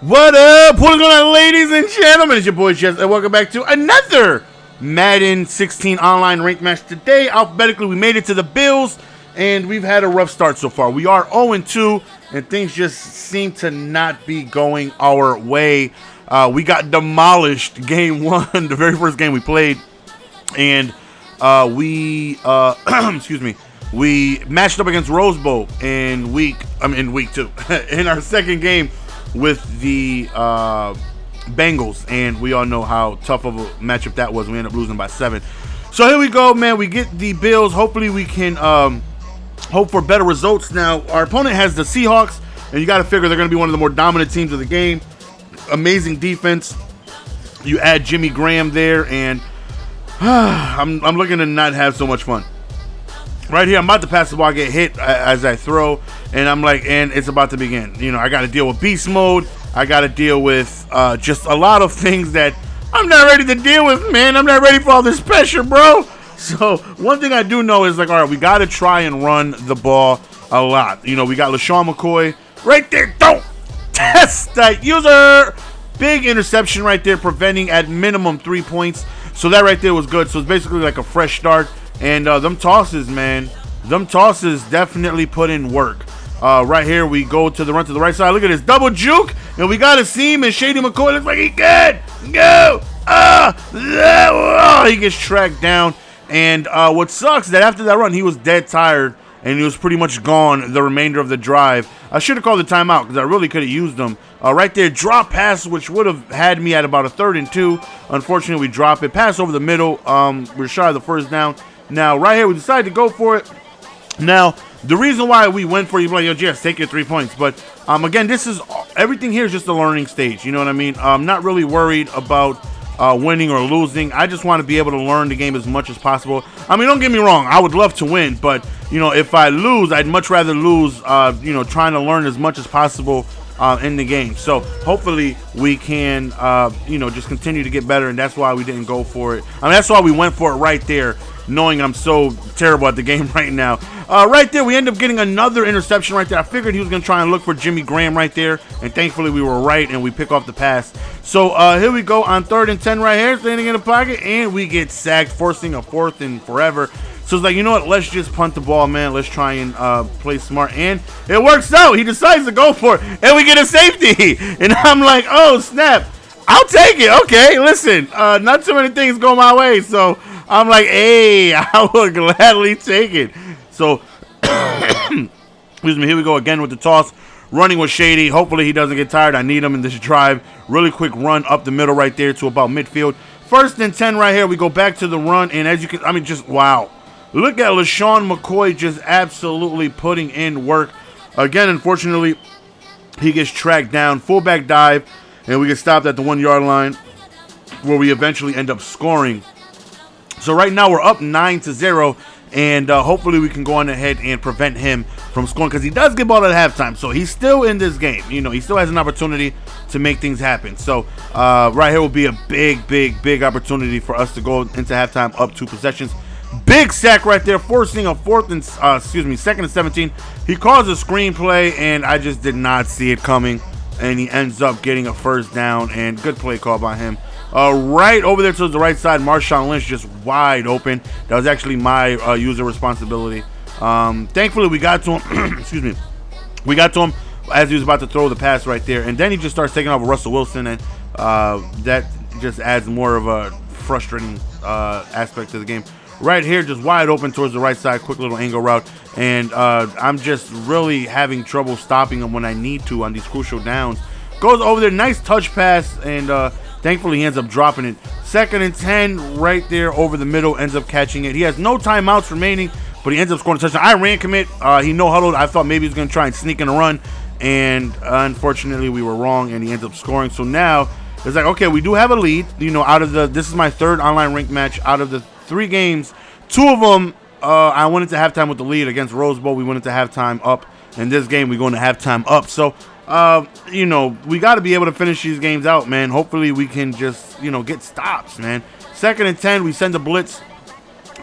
What up? What's going on, ladies and gentlemen? It's your boy Jess, and welcome back to another Madden 16 online ranked match. Today, alphabetically, we made it to the Bills, and we've had a rough start so far. We are 0-2, and things just seem to not be going our way. We got demolished game one, the very first game we played, and excuse me, we matched up against Rose Bowl in week two, in our second game with the Bengals, and we all know how tough of a matchup that was. We ended up losing by 7. So here we go, man. We get the Bills. Hopefully we can hope for better results. Now, our opponent has the Seahawks, and you got to figure they're going to be one of the more dominant teams of the game. Amazing defense. You add Jimmy Graham there, and I'm looking to not have so much fun. Right here, I'm about to pass the ball, I get hit as I throw, and I'm like, and it's about to begin. You know, I got to deal with beast mode. I got to deal with just a lot of things that I'm not ready to deal with, man. I'm not ready for all this pressure, bro. So one thing I do know is, like, all right, we got to try and run the ball a lot. You know, we got Shady Mccoy right there. Don't test that user. Big interception right there, preventing at minimum 3 points. So that right there was good. So it's basically like a fresh start. And them tosses, man, them tosses definitely put in work. Right here, we go to the run to the right side. Look at this double juke, and we got a seam, and Shady Mccoy looks like he good. Go! He gets tracked down. And what sucks is that after that run, he was dead tired, and he was pretty much gone the remainder of the drive. I should have called the timeout because I really could have used them. Right there, drop pass, which would have had me at about a 3rd and 2. Unfortunately, we drop it. Pass over the middle. We're shy of the first down. Now, right here, we decided to go for it. Now, the reason why we went for it, you're like, yo, Jess, take your 3 points. But, again, this is everything here is just a learning stage. You know what I mean? I'm not really worried about winning or losing. I just want to be able to learn the game as much as possible. I mean, don't get me wrong. I would love to win. But, you know, if I lose, I'd much rather lose, you know, trying to learn as much as possible in the game. So hopefully we can, you know, just continue to get better. And that's why we didn't go for it. I mean, that's why we went for it right there, knowing I'm so terrible at the game right now. Right there, we end up getting another interception right there. I figured he was going to try and look for Jimmy Graham right there, and thankfully we were right, and we pick off the pass. So here we go on 3rd and 10 right here, standing in the pocket, and we get sacked, forcing a 4th and forever. So it's like, you know what, let's just punt the ball, man. Let's try and play smart, and it works out. He decides to go for it, and we get a safety. And I'm like, oh, snap. I'll take it. Okay, listen, not too many things go my way, so I'm like, hey, I will gladly take it. So, excuse me, here we go again with the toss. Running with Shady. Hopefully he doesn't get tired. I need him in this drive. Really quick run up the middle right there to about midfield. 1st and 10 right here. We go back to the run, and as you can, I mean, just wow. Look at Shady Mccoy just absolutely putting in work. Again, unfortunately, he gets tracked down. Fullback dive, and we get stopped at the 1-yard line where we eventually end up scoring. So right now we're up 9-0, and hopefully we can go on ahead and prevent him from scoring, because he does get ball at halftime, so he's still in this game. You know, he still has an opportunity to make things happen. So right here will be a big opportunity for us to go into halftime up 2 possessions. Big sack right there, forcing a 2nd and 17. He calls a screenplay, and I just did not see it coming, and he ends up getting a 1st down, and good play call by him. Right over there to the right side, Marshawn Lynch just wide open. That was actually my user responsibility. Thankfully, we got to him. Excuse me. We got to him as he was about to throw the pass right there. And then he just starts taking off with Russell Wilson, and that just adds more of a frustrating aspect to the game. Right here, just wide open towards the right side, quick little angle route. And I'm just really having trouble stopping him when I need to on these crucial downs. Goes over there, nice touch pass, and thankfully he ends up dropping it. 2nd and 10 right there over the middle, ends up catching it. He has no timeouts remaining, but he ends up scoring a touchdown. I ran commit. He no huddled. I thought maybe he was going to try and sneak in a run, and unfortunately we were wrong, and he ends up scoring. So now it's like, okay, we do have a lead. You know, this is my 3rd online ranked match out of the 3 games. 2 of them I went into halftime with the lead. Against Rose Bowl, we went into halftime up. In this game, we go into halftime up. So you know, we got to be able to finish these games out, man. Hopefully we can just, you know, get stops, man. 2nd and 10, we send a blitz.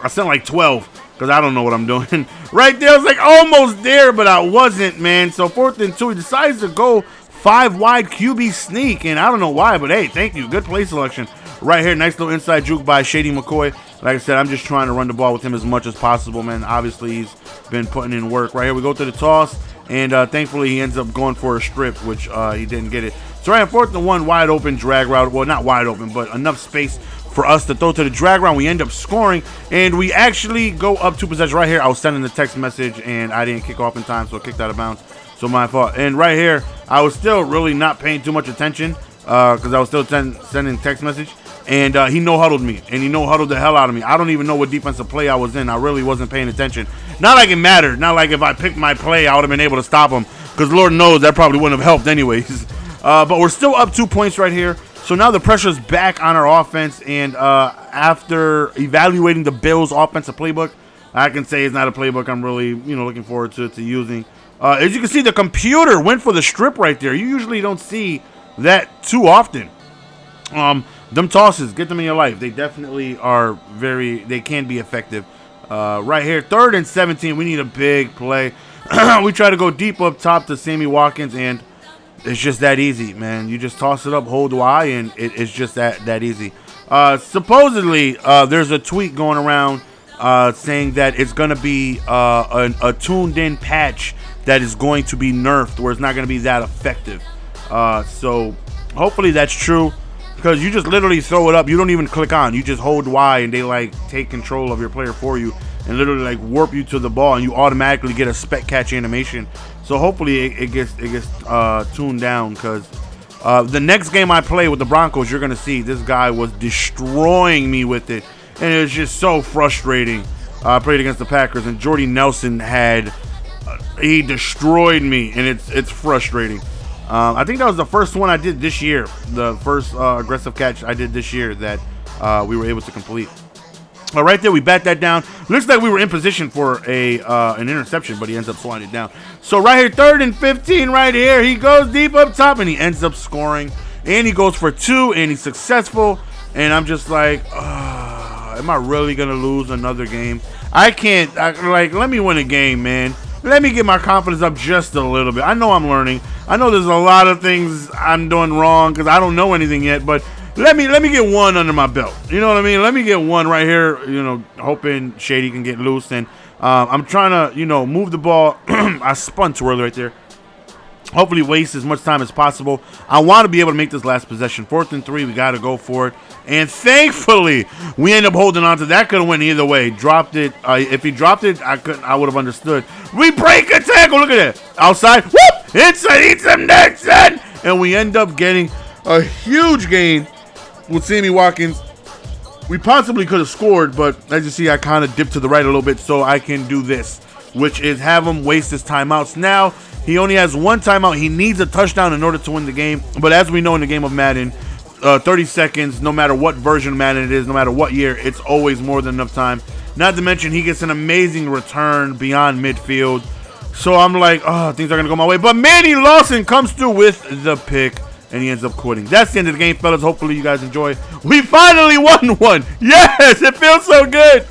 I sent like 12 because I don't know what I'm doing. Right there, I was like almost there, but I wasn't, man. So 4th and 2, he decides to go 5 wide QB sneak, and I don't know why, but hey, thank you. Good play selection right here. Nice little inside juke by Shady Mccoy. Like I said, I'm just trying to run the ball with him as much as possible, man. Obviously, he's been putting in work. Right here, we go to the toss, and thankfully, he ends up going for a strip, which he didn't get it. So right, 4th and 1, wide open drag route. Well, not wide open, but enough space for us to throw to the drag route. We end up scoring, and we actually go up 2 possessions. Right here, I was sending the text message, and I didn't kick off in time, so I kicked out of bounds. So my fault. And right here, I was still really not paying too much attention because I was still sending text message. And he no-huddled me, and he no-huddled the hell out of me. I don't even know what defensive play I was in. I really wasn't paying attention. Not like it mattered. Not like if I picked my play, I would have been able to stop him. Because Lord knows that probably wouldn't have helped anyways. But we're still up 2 points right here. So now the pressure's back on our offense. And after evaluating the Bills' offensive playbook, I can say it's not a playbook I'm really looking forward to using. As you can see, the computer went for the strip right there. You usually don't see that too often. Them tosses, get them in your life. They definitely are they can be effective. Right here, 3rd and 17. We need a big play. We try to go deep up top to Sammy Watkins, and it's just that easy, man. You just toss it up, hold Y, and it's just that easy. Supposedly, there's a tweet going around saying that it's going to be a tuned-in patch that is going to be nerfed, where it's not going to be that effective. So hopefully that's true, because you just literally throw it up. You don't even click on. You just hold Y, and they like take control of your player for you and literally like warp you to the ball, and you automatically get a spec catch animation. So hopefully it gets tuned down, because the next game I play with the Broncos, you're gonna see this guy was destroying me with it, and it was just so frustrating. I played against the Packers, and Jordy Nelson he destroyed me, and it's frustrating. I think that was the first one I did this year, the first aggressive catch I did this year that we were able to complete. Right there, we bat that down. Looks like we were in position for an interception, but he ends up sliding it down. So right here, 3rd and 15 right here. He goes deep up top, and he ends up scoring. And he goes for 2, and he's successful. And I'm just like, am I really going to lose another game? I can't. Let me win a game, man. Let me get my confidence up just a little bit. I know I'm learning. I know there's a lot of things I'm doing wrong because I don't know anything yet, but let me get one under my belt. You know what I mean? Let me get one right here, hoping Shady can get loose. And I'm trying to, move the ball. I spun too early right there. Hopefully waste as much time as possible. I want to be able to make this last possession. 4th and 3, we got to go for it. And thankfully, we end up holding on to that. Could have went either way. Dropped it. If he dropped it, I would have understood. We break a tackle. Look at that. Outside. Whoop! Inside. Eat some next, son. And we end up getting a huge gain with Sammy Watkins. We possibly could have scored, but as you see, I kind of dipped to the right a little bit so I can do this, which is have him waste his timeouts. Now, he only has 1 timeout. He needs a touchdown in order to win the game. But as we know in the game of Madden, 30 seconds, no matter what version of Madden it is, no matter what year, it's always more than enough time. Not to mention, he gets an amazing return beyond midfield. So I'm like, things are going to go my way. But Manny Lawson comes through with the pick, and he ends up quitting. That's the end of the game, fellas. Hopefully you guys enjoy. We finally won one. Yes, it feels so good.